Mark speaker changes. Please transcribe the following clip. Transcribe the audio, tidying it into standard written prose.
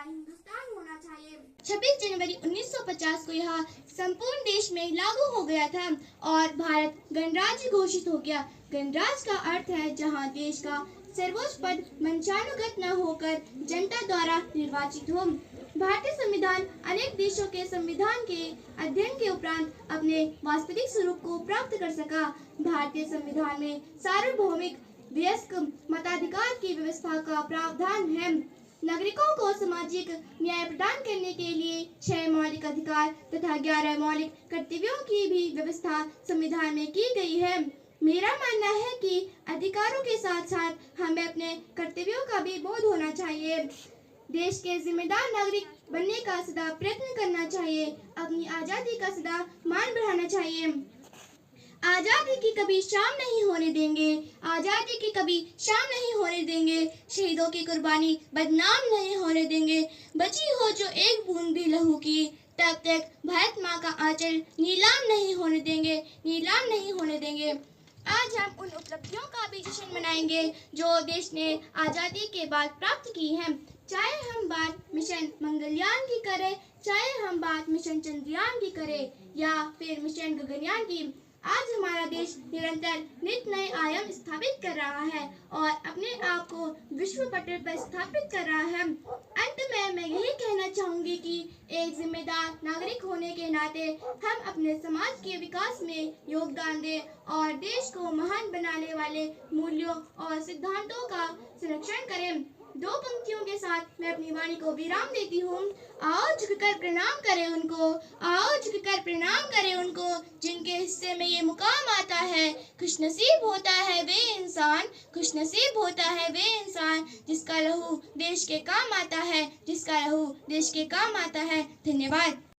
Speaker 1: वाला हिंदुस्तान होना चाहिए। 26 जनवरी 1950 को यह संपूर्ण देश में लागू हो गया था और भारत गणराज्य घोषित हो गया। गणराज्य का अर्थ है जहां देश का सर्वोच्च पद वंशानुगत न होकर जनता द्वारा निर्वाचित हो। भारतीय संविधान अनेक देशों के संविधान के अध्ययन के उपरांत अपने वास्तविक स्वरूप को प्राप्त कर सका। भारतीय संविधान में सार्वभौमिक वयस्क मताधिकार की व्यवस्था का प्रावधान है। नागरिकों को सामाजिक न्याय प्रदान करने के लिए 6 मौलिक अधिकार तथा 11 मौलिक कर्तव्यों की भी व्यवस्था संविधान में की गई है। मेरा मानना है कि अधिकारों के साथ साथ हमें अपने कर्तव्यों का भी बोध होना चाहिए। देश के जिम्मेदार नागरिक बनने का सदा प्रयत्न करना चाहिए। अपनी आजादी का सदा मान बढ़ाना चाहिए। आजादी की कभी शाम नहीं होने देंगे। आजादी की कभी शाम नहीं होने देंगे। शहीदों की कुर्बानी बदनाम नहीं होने देंगे। बची हो जो एक बूंद भी लहू की, तब तक भारत माँ का आंचल नीलाम नहीं होने देंगे, नीलाम नहीं होने देंगे। आज हम उन उपलब्धियों का भी जश्न मनाएंगे जो देश ने आजादी के बाद प्राप्त की हैं। चाहे हम बात मिशन मंगलयान की करें, चाहे हम बात मिशन चंद्रयान की करें या फिर मिशन गगनयान की, आज हमारा देश निरंतर नित नए आयाम स्थापित कर रहा है और अपने आप को विश्व पटल पर स्थापित कर रहा है। अंत में मैं यही कहना चाहूंगी कि एक जिम्मेदार नागरिक होने के नाते हम अपने समाज के विकास में योगदान दें और देश को महान बनाने वाले मूल्यों और सिद्धांतों का संरक्षण करें। 2 पंक्तियों के साथ मैं अपनी वाणी को विराम देती हूँ। आओ झुककर प्रणाम करें उनको, आओ झुककर प्रणाम करें उनको जिनके हिस्से में ये मुकाम आता है। खुशनसीब होता है वे इंसान, खुशनसीब होता है वे इंसान जिसका लहू देश के काम आता है, जिसका लहू देश के काम आता है। धन्यवाद।